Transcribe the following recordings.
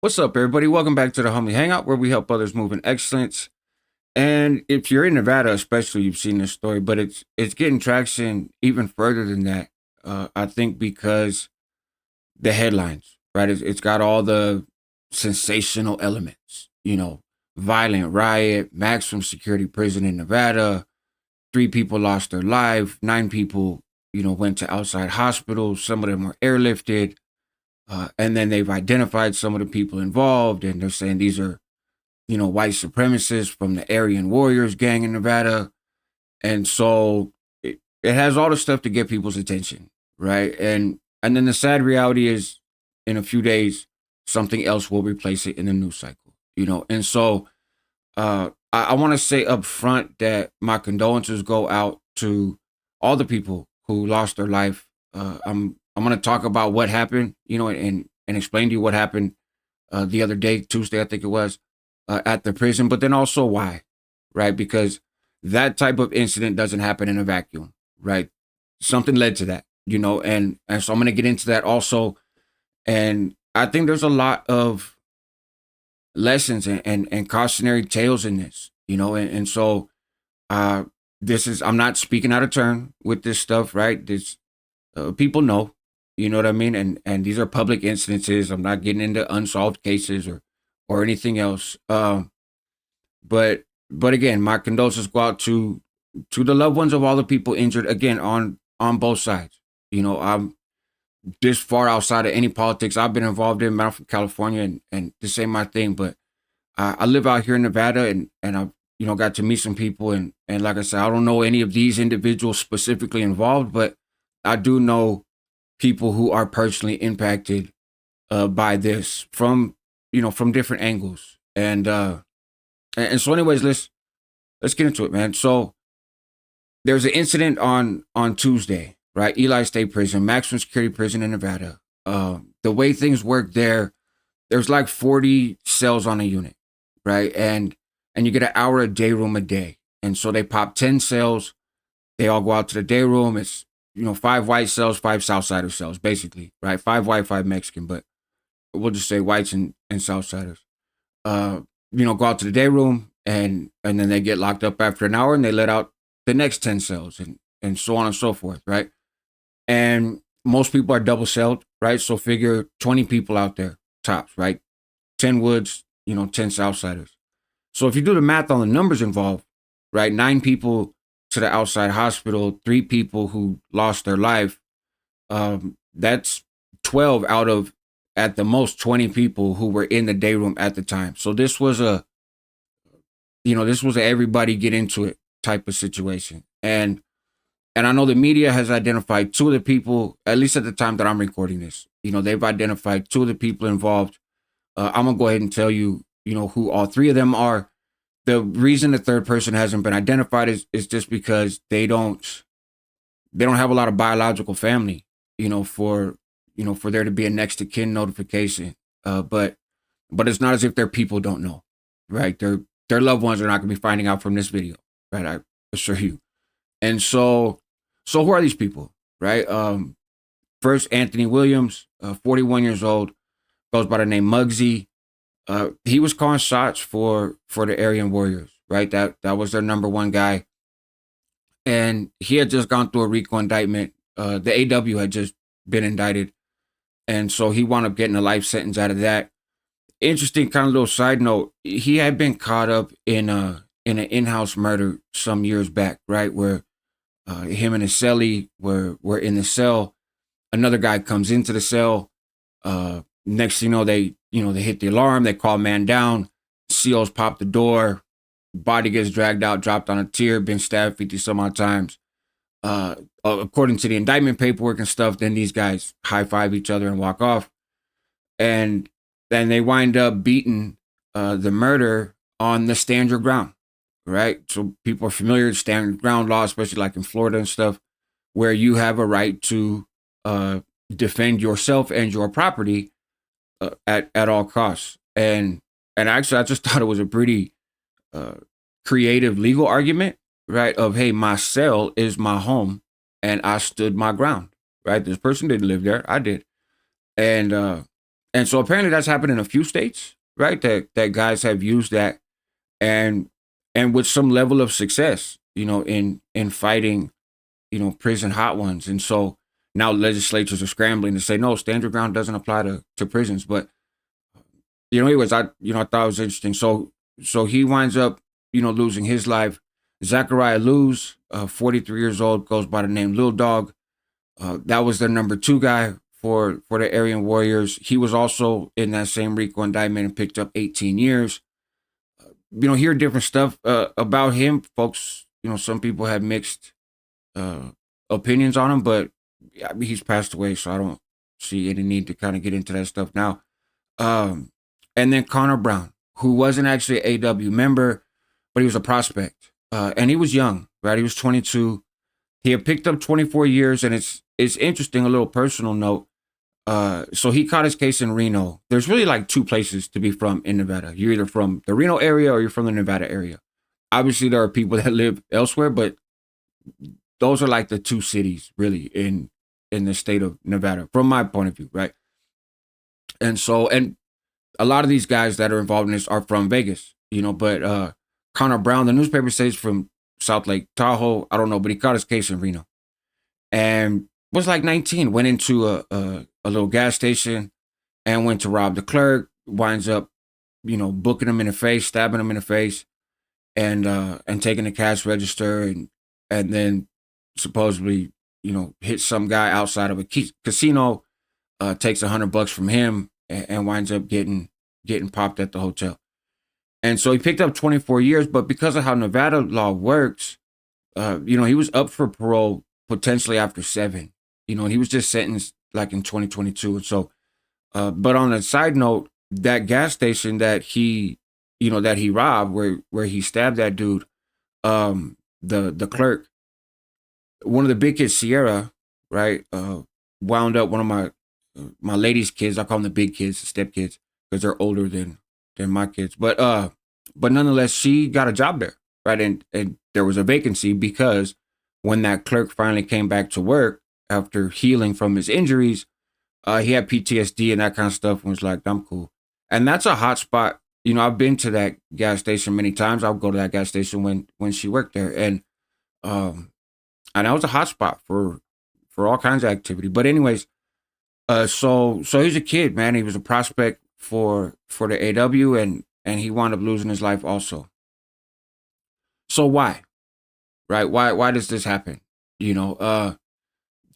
What's up, everybody? Welcome back to the Homie Hangout, where we help others move in excellence. And if you're in Nevada, especially, you've seen this story, but it's getting traction even further than that. I think because the headlines, right? It's got all the sensational elements, violent riot, maximum security prison in Nevada. 3 people lost their life. 9 people, went to outside hospitals. Some of them were airlifted. And then they've identified some of the people involved, and they're saying these are, white supremacists from the Aryan Warriors gang in Nevada. And so it has all the stuff to get people's attention, right? And then the sad reality is, in a few days, something else will replace it in the news cycle, And so I want to say up front that my condolences go out to all the people who lost their life. I'm going to talk about what happened, and explain to you what happened the other day, Tuesday, I think it was, at the prison, but then also why, right? Because that type of incident doesn't happen in a vacuum, right? Something led to that, and so I'm going to get into that also. And I think there's a lot of lessons and cautionary tales in this, and so uh, I'm not speaking out of turn with this stuff, right? This people know, you know what I mean, and these are public incidences. I'm not getting into unsolved cases or anything else. But again, my condolences go out to the loved ones of all the people injured. Again, on both sides. I'm this far outside of any politics I've been involved in. I'm from California, and this ain't my thing. But I live out here in Nevada, and I've got to meet some people, and like I said, I don't know any of these individuals specifically involved, but I do know people who are personally impacted by this from different angles. And so, anyways, let's get into it, man. So there's an incident on Tuesday, right? Ely State Prison, maximum security prison in Nevada. The way things work there's like 40 cells on a unit, right? And you get an hour a day room a day. And so they pop 10 cells. They all go out to the day room. It's 5 white cells, 5 Southsider cells, basically, right? 5 white, 5 Mexican, but we'll just say whites and Southsiders. Go out to the day room, and then they get locked up after an hour, and they let out the next 10 cells, and so on and so forth, right? And most people are double celled, right? So figure 20 people out there, tops, right? 10 Woods, 10 Southsiders. So if you do the math on the numbers involved, right? 9 people to the outside hospital, 3 people who lost their life. That's 12 out of, at the most, 20 people who were in the day room at the time. So this was a everybody get into it type of situation. And I know the media has identified 2 of the people, at least at the time that I'm recording this. They've identified 2 of the people involved. I'm gonna go ahead and tell you, who all 3 of them are. The reason the third person hasn't been identified is just because they don't have a lot of biological family, for there to be a next to kin notification. But it's not as if their people don't know, right? Their loved ones are not going to be finding out from this video, right? I assure you. And so who are these people, right? First, Anthony Williams, 41 years old, goes by the name Mugsy. He was calling shots for the Aryan Warriors, right? That was their number one guy, and he had just gone through a RICO indictment. The AW had just been indicted, and so he wound up getting a life sentence out of that. Interesting kind of little side note: he had been caught up in an in-house murder some years back, right? Where him and his cellie were in the cell. Another guy comes into the cell. Next thing they hit the alarm. They call man down. COs pop the door. Body gets dragged out, dropped on a tier, been stabbed 50 some odd times. According to the indictment paperwork and stuff, then these guys high five each other and walk off. And then they wind up beating the murder on the stand your ground, right? So people are familiar with stand your ground law, especially like in Florida and stuff, where you have a right to defend yourself and your property at all costs. And actually, I just thought it was a pretty creative legal argument, right? Of, hey, my cell is my home, and I stood my ground, right? This person didn't live there, I did, and And so apparently that's happened in a few states, right? That guys have used that, and with some level of success, in fighting, prison hot ones. And so now legislatures are scrambling to say, no, stand your ground doesn't apply to prisons. But anyways, I thought it was interesting. So he winds up, losing his life. Zackaria Luz, 43 years old, goes by the name Lil Dog. That was the number 2 guy for the Aryan Warriors. He was also in that same RICO indictment and picked up 18 years. Hear different stuff about him, folks. Some people had mixed opinions on him, but he's passed away, so I don't see any need to kind of get into that stuff now. And then Connor Brown, who wasn't actually an AW member, but he was a prospect, and he was young, right? He was 22. He had picked up 24 years, and it's interesting. A little personal note. So he caught his case in Reno. There's really like 2 places to be from in Nevada. You're either from the Reno area or you're from the Nevada area. Obviously, there are people that live elsewhere, but those are like the 2 cities really in the state of Nevada, from my point of view, right? And so, and a lot of these guys that are involved in this are from Vegas, but Connor Brown, the newspaper says from South Lake Tahoe. I don't know, but he caught his case in Reno and was like 19, went into a little gas station and went to rob the clerk, winds up, booking him in the face, stabbing him in the face, and taking the cash register, and then supposedly, hit some guy outside of a casino, takes $100 from him, and winds up getting popped at the hotel. And so he picked up 24 years, but because of how Nevada law works, he was up for parole potentially after 7, and he was just sentenced like in 2022. And so, but on a side note, that gas station that he robbed, where he stabbed that dude, the clerk, one of the big kids, Sierra, right, wound up one of my lady's kids. I call them the big kids, the step kids, because they're older than my kids. But nonetheless, she got a job there, right? And there was a vacancy because when that clerk finally came back to work after healing from his injuries, he had PTSD and that kind of stuff, and was like, I'm cool. And that's a hot spot. I've been to that gas station many times. I'll go to that gas station when she worked there. And that was a hot spot for all kinds of activity. But anyways, so he's a kid, man. He was a prospect for the AW, and he wound up losing his life also. So why? Right? Why does this happen?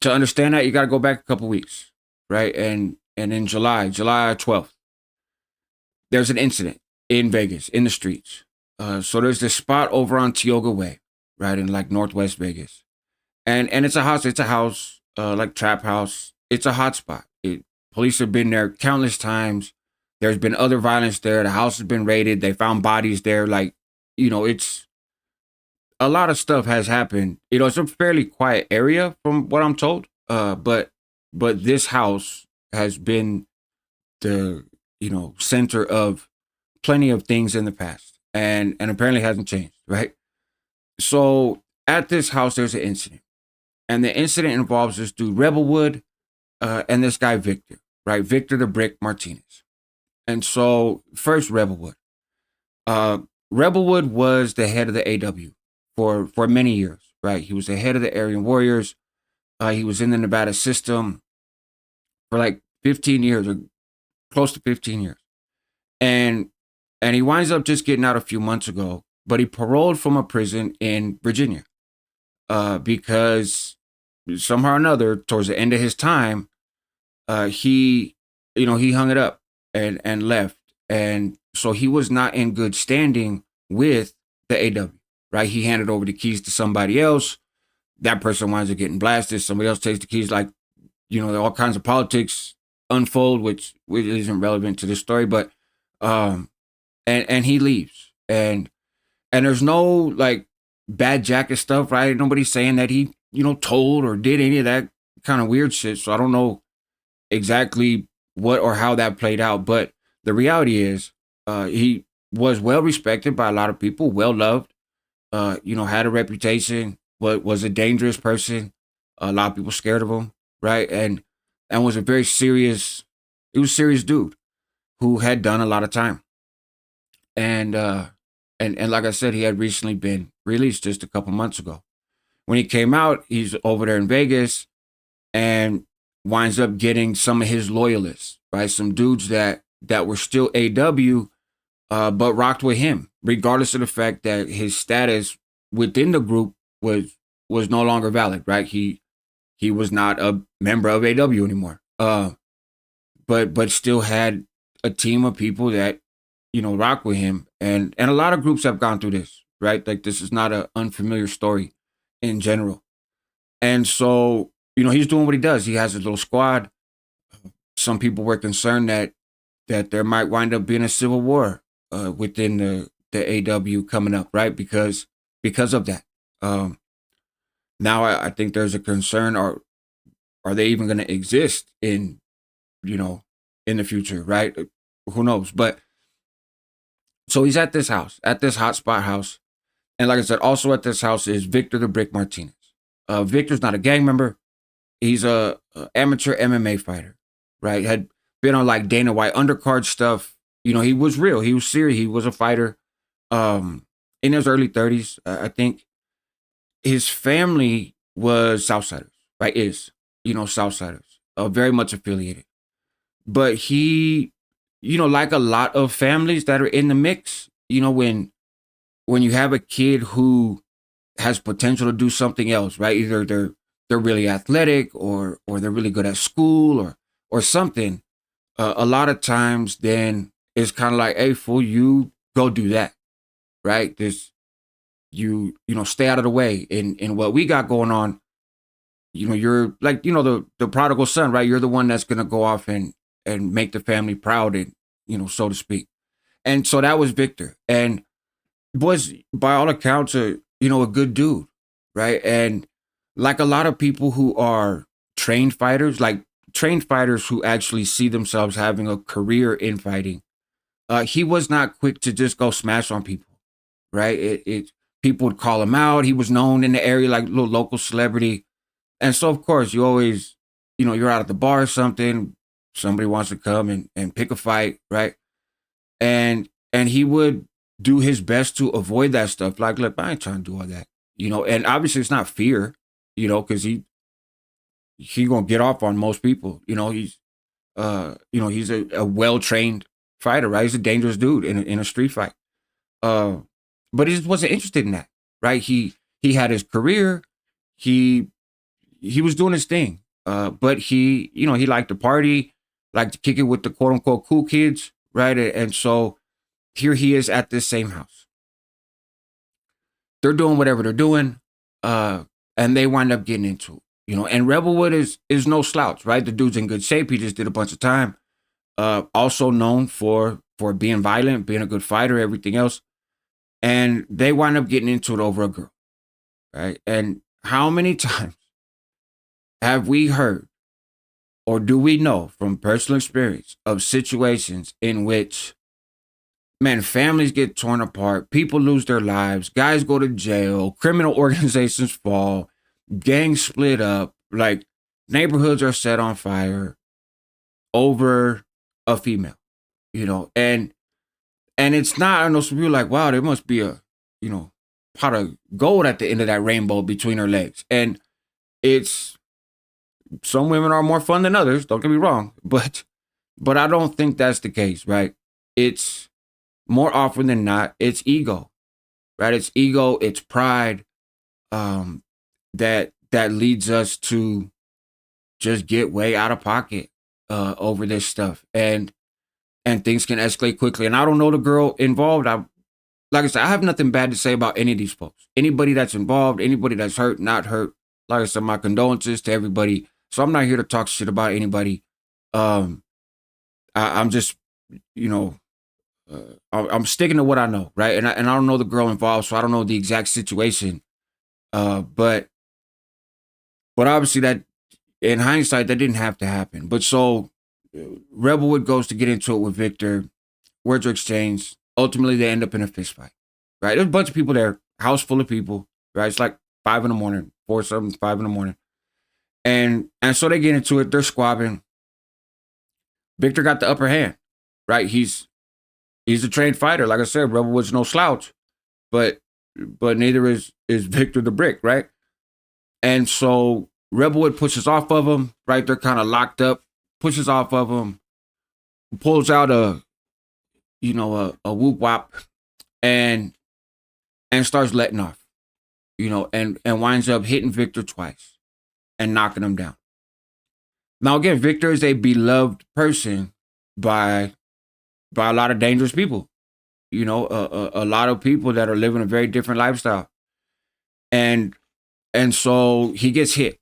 To understand that, you got to go back a couple weeks, right? And in July 12th, there's an incident in Vegas, in the streets. So there's this spot over on Tioga Way, right, in like Northwest Vegas. And it's a house, like trap house. It's a hot spot. Police have been there countless times. There's been other violence there. The house has been raided. They found bodies there. Like, it's a lot of stuff has happened. It's a fairly quiet area from what I'm told. But this house has been the, center of plenty of things in the past, and apparently hasn't changed, right? So at this house, there's an incident, and the incident involves this dude, Rebelwood, and this guy, Victor, right? Victor The Brick Martinez. And so first, Rebelwood. Rebelwood was the head of the AW for many years, right? He was the head of the Aryan Warriors. He was in the Nevada system for like 15 years, or close to 15 years. And he winds up just getting out a few months ago, but he paroled from a prison in Virginia because somehow or another, towards the end of his time, he hung it up and left. And so he was not in good standing with the AW, right? He handed over the keys to somebody else. That person winds up getting blasted. Somebody else takes the keys. Like, all kinds of politics unfold, which isn't relevant to this story. But and he leaves, and there's no like bad jacket stuff, right? Nobody's saying that he told or did any of that kind of weird shit. So I don't know exactly what or how that played out, but the reality is he was well respected by a lot of people, well loved, had a reputation, but was a dangerous person. A lot of people scared of him, right? And was a very serious He was a serious dude who had done a lot of time. And and like I said, he had recently been released just a couple months ago. When he came out, he's over there in Vegas and winds up getting some of his loyalists, right? Some dudes that were still AW, but rocked with him, regardless of the fact that his status within the group was no longer valid, right? He was not a member of AW anymore. But still had a team of people that, rock with him. And a lot of groups have gone through this, right? Like this is not an unfamiliar story in general. And so, he's doing what he does. He has a little squad. Some people were concerned that there might wind up being a civil war within the AW coming up, right? Because of that. Now I think there's a concern, or are they even going to exist in the future, right? Who knows? But so he's at this house, at this hotspot house. And like I said, also at this house is Victor The Brick Martinez. Victor's not a gang member. He's a amateur MMA fighter, right? Had been on like Dana White undercard stuff. He was real. He was serious. He was a fighter in his early 30s, I think. His family was Southsiders, right? Southsiders, very much affiliated. But he, like a lot of families that are in the mix, when you have a kid who has potential to do something else, right? Either they're really athletic or they're really good at school or something. A lot of times, then it's kind of like, hey, fool, you go do that, right? Stay out of the way. In what we got going on, you're like, the prodigal son, right? You're the one that's gonna go off and make the family proud, and so to speak. And so that was Victor, and was by all accounts a good dude, right? And like a lot of people who are trained fighters who actually see themselves having a career in fighting, he was not quick to just go smash on people, right? It people would call him out. He was known in the area like a little local celebrity, and so of course you always, you're out at the bar or something, somebody wants to come and pick a fight, right? And he would do his best to avoid that stuff. Like, look, I ain't trying to do all that, and obviously it's not fear, because he gonna get off on most people. He's he's a well-trained fighter, right? He's a dangerous dude in a street fight. But he just wasn't interested in that, right? He had his career. He was doing his thing. But he liked to party, liked to kick it with the quote unquote cool kids, right? And so here he is at this same house. They're doing whatever they're doing, and they wind up getting into it, And Rebelwood is no slouch, right? The dude's in good shape. He just did a bunch of time. Also known for being violent, being a good fighter, everything else. And they wind up getting into it over a girl, right? And how many times have we heard, or do we know from personal experience, of situations in which, man, families get torn apart, people lose their lives, guys go to jail, criminal organizations fall, gangs split up, like neighborhoods are set on fire over a female, and it's not, I know some people are like, wow, there must be a, pot of gold at the end of that rainbow between her legs. And it's, some women are more fun than others, don't get me wrong, but I don't think that's the case, right? It's more often than not, it's ego, right? It's ego, it's pride, that leads us to just get way out of pocket over this stuff. And things can escalate quickly. And I don't know the girl involved. Like I said, I have nothing bad to say about any of these folks. Anybody that's involved, anybody that's hurt, not hurt. Like I said, my condolences to everybody. So I'm not here to talk shit about anybody. I'm just, I'm sticking to what I know, right? And I don't know the girl involved, so I don't know the exact situation. But obviously that, in hindsight, that didn't have to happen. But so Rebelwood goes to get into it with Victor. Words are exchanged. Ultimately, they end up in a fist fight, right? There's a bunch of people there, house full of people, right? It's like 5 a.m, 4 something, 5 a.m. And so they get into it. They're squabbing. Victor got the upper hand, right? He's a trained fighter. Like I said, Rebelwood's no slouch, but neither is Victor the Brick, right? And so Rebelwood pushes off of him, right? They're kind of locked up, pushes off of him, pulls out a whoop wop and starts letting off, and winds up hitting Victor twice and knocking him down. Now again, Victor is a beloved person by a lot of dangerous people, a lot of people that are living a very different lifestyle. And so he gets hit.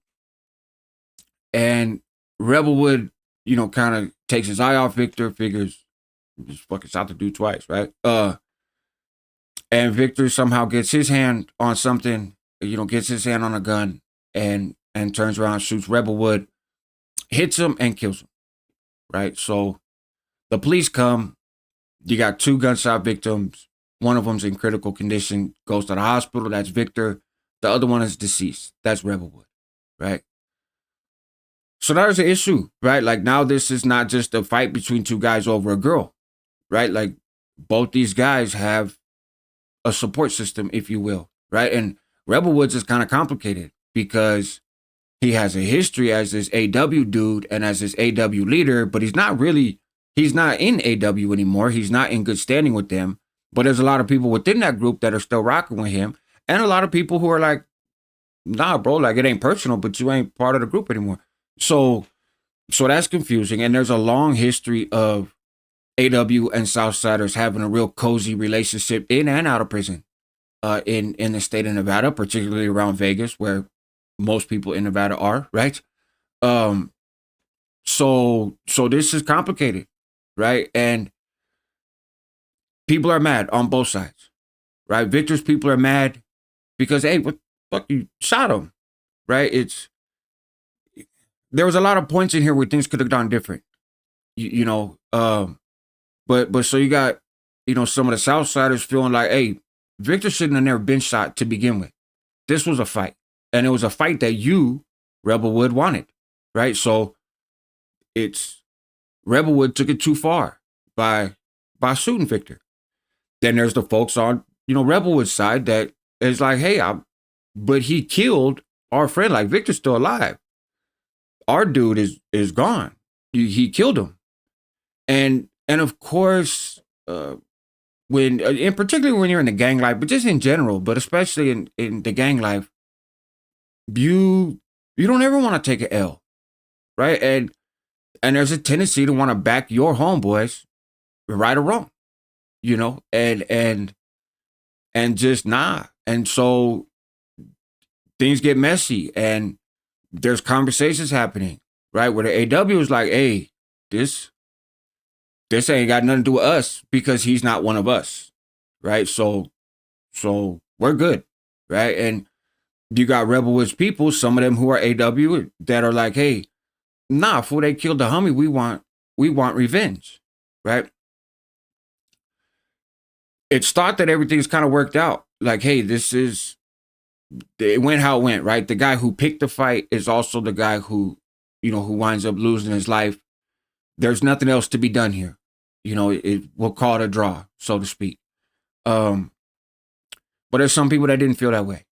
And Rebelwood, kind of takes his eye off Victor, figures just fucking shot the dude twice, right? And Victor somehow gets his hand on something, gets his hand on a gun and turns around, shoots Rebelwood, hits him and kills him, right? So the police come. You got 2 gunshot victims. One of them's in critical condition, goes to the hospital. That's Victor. The other one is deceased. That's Rebelwood, right? So there's an issue, right? Like now this is not just a fight between 2 guys over a girl, right? Like both these guys have a support system, if you will, right? And Rebelwood's is kind of complicated because he has a history as this AW dude and as this AW leader, but he's not in AW anymore. He's not in good standing with them. But there's a lot of people within that group that are still rocking with him. And a lot of people who are like, nah, bro, like it ain't personal, but you ain't part of the group anymore. So that's confusing. And there's a long history of AW and Southsiders having a real cozy relationship in and out of prison in the state of Nevada, particularly around Vegas, where most people in Nevada are, right? So this is complicated, right? And people are mad on both sides, right? Victor's people are mad because, hey, what the fuck, you shot him, right? There was a lot of points in here where things could have gone different, but so you got, some of the Southsiders feeling like, hey, Victor shouldn't have never been shot to begin with. This was a fight, and it was a fight that you, Rebelwood, wanted, right? So Rebelwood took it too far by shooting Victor. Then there's the folks on, Rebelwood's side that is like, hey, but he killed our friend. Like Victor's still alive. Our dude is gone. He killed him. And of course, particularly when you're in the gang life, but just in general, but especially in the gang life, you don't ever want to take an L, right? And there's a tendency to want to back your homeboys, right or wrong, and just nah. And so things get messy, and there's conversations happening, right? Where the AW is like, hey, this ain't got nothing to do with us because he's not one of us, right? So we're good, right? And you got Rebelwood's people, some of them who are AW that are like, hey, nah, before they killed the homie, we want revenge, right? It's thought that everything's kind of worked out. Like, hey, it went how it went, right? The guy who picked the fight is also the guy who winds up losing his life. There's nothing else to be done here. We'll call it a draw, so to speak. But there's some people that didn't feel that way.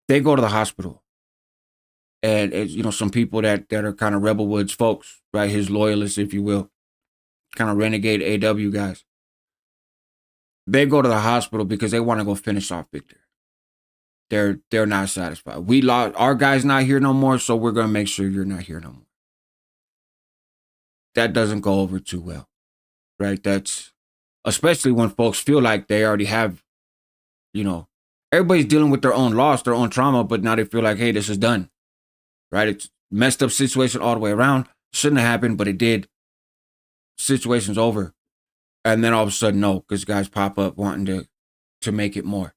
They go to the hospital. And, some people that are kind of Rebelwood's folks, right? His loyalists, if you will. Kind of renegade AW guys. They go to the hospital because they want to go finish off Victor. They're not satisfied. We lost, our guy's not here no more, so we're gonna make sure you're not here no more. That doesn't go over too well, right? That's especially when folks feel like they already have, everybody's dealing with their own loss, their own trauma, but now they feel like, hey, this is done, right? It's messed up situation all the way around. Shouldn't have happened, but it did. Situation's over, and then all of a sudden, no, because guys pop up wanting to make it more.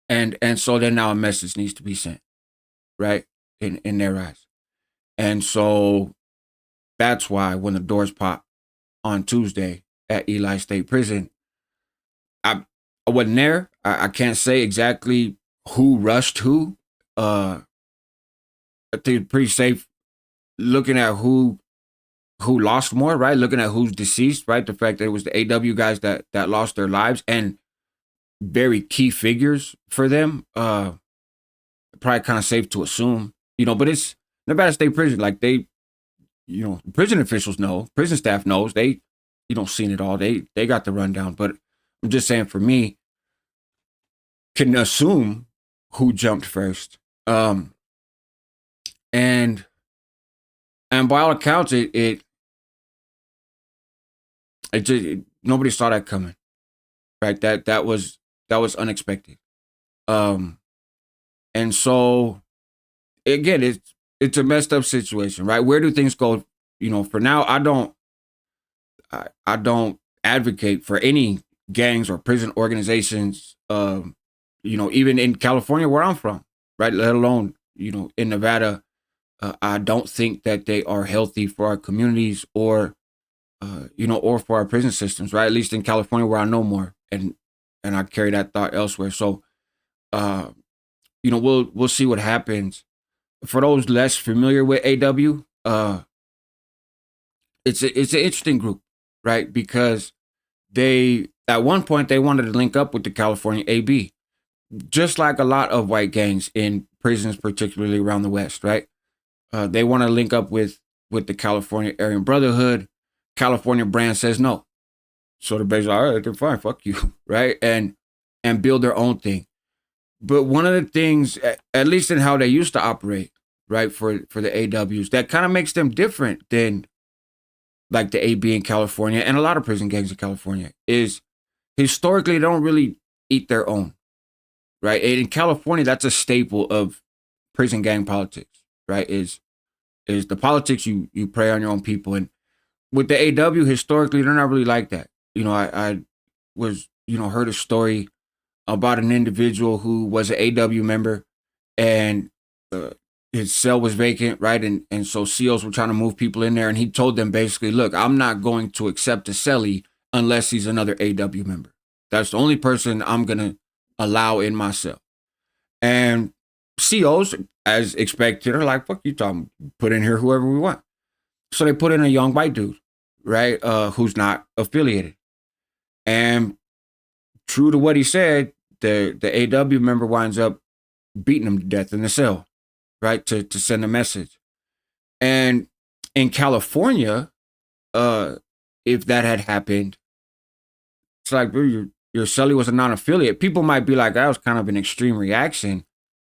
And so then now a message needs to be sent, right? In their eyes. And so that's why when the doors pop on Tuesday at Ely State Prison, I wasn't there. I can't say exactly who rushed who. I think it's pretty safe looking at who lost more, right? Looking at who's deceased, right? The fact that it was the AW guys that lost their lives and very key figures for them. Probably kind of safe to assume, but it's Nevada State Prison. Like prison officials know, prison staff knows. They, seen it all. They got the rundown. But I'm just saying, for me, can assume who jumped first. And by all accounts, it just nobody saw that coming, right? That was unexpected. And so again, it's a messed up situation, right? Where do things go? For now, I don't advocate for any gangs or prison organizations. Even in California, where I'm from, right? Let alone in Nevada. I don't think that they are healthy for our communities or for our prison systems, right? At least in California, where I know more, and I carry that thought elsewhere. So, we'll see what happens. For those less familiar with AW, it's an interesting group, right? Because at one point they wanted to link up with the California AB, just like a lot of white gangs in prisons, particularly around the West, right? They want to link up with the California Aryan Brotherhood. California brand says no. So they're basically, all right, they're fine, fuck you, right? And build their own thing. But one of the things, at least in how they used to operate, right, for the AWs, that kind of makes them different than like the AB in California and a lot of prison gangs in California, is historically they don't really eat their own, right? And in California, that's a staple of prison gang politics, right? Is the politics you prey on your own people. And with the AW, historically, they're not really like that. I was, heard a story about an individual who was an AW member, and his cell was vacant, right? And so COs were trying to move people in there, and he told them basically, look, I'm not going to accept a cellie unless he's another AW member. That's the only person I'm going to allow in my cell. And COs, as expected, are like, fuck you, Tom, put in here whoever we want. So they put in a young white dude, right, who's not affiliated. And true to what he said, the AW member winds up beating him to death in the cell, right, to send a message. And in California, if that had happened, it's like, bro, your cellie was a non-affiliate. People might be like, that was kind of an extreme reaction,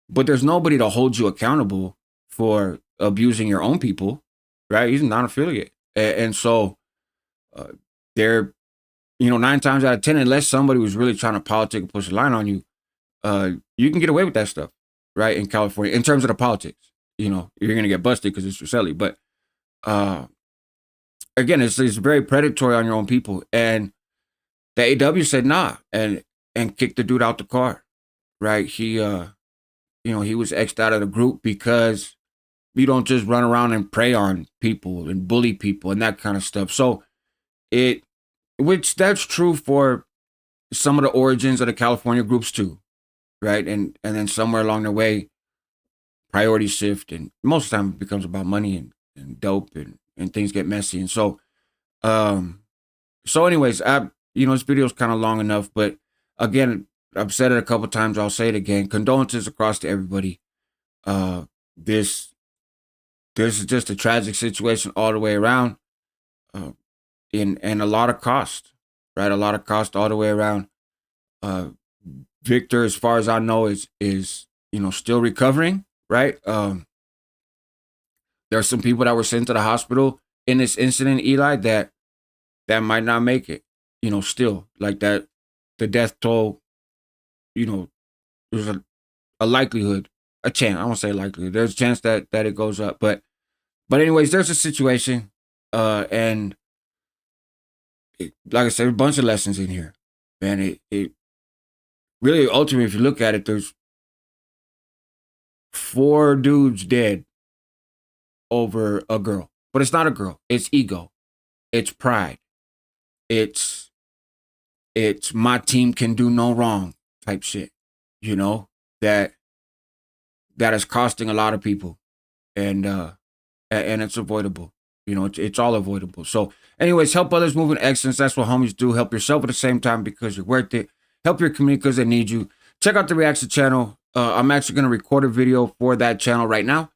but there's nobody to hold you accountable for abusing your own people, right? He's a non-affiliate. And so they're, 9 times out of 10, unless somebody was really trying to politic and push a line on you, you can get away with that stuff, right? In California, in terms of the politics, you're going to get busted because it's your cellie. But again, it's very predatory on your own people. And the AW said nah and kicked the dude out the car, right? He, he was X'd out of the group because you don't just run around and prey on people and bully people and that kind of stuff. So which that's true for some of the origins of the California groups too, right? And then somewhere along the way, priorities shift, and most of the time it becomes about money and dope and things get messy. And so, anyways, this video is kind of long enough, but again, I've said it a couple times. I'll say it again. Condolences across to everybody. This is just a tragic situation all the way around. And a lot of cost, right? A lot of cost all the way around. Victor, as far as I know, is still recovering, right? There are some people that were sent to the hospital in this incident, Eli, that might not make it. Still like that, the death toll. There's a likelihood, a chance. I won't say likelihood. There's a chance that it goes up, but anyways, there's a situation, and like I said, a bunch of lessons in here, man. It really, ultimately, if you look at it, there's 4 dudes dead over a girl, but it's not a girl. It's ego. It's pride. It's my team can do no wrong type shit, that is costing a lot of people. And and it's avoidable. You know, it's all avoidable. So, anyways, help others move in excellence. That's what homies do. Help yourself at the same time because you're worth it. Help your community because they need you. Check out the reaction channel. I'm actually going to record a video for that channel right now.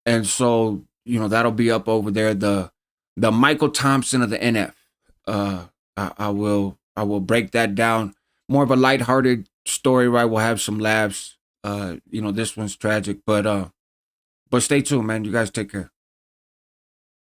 And so, you know, that'll be up over there. The Michael Thompson of the NF. I will break that down. More of a lighthearted story, right? We'll have some laughs. You know, this one's tragic, but stay tuned, man. You guys take care.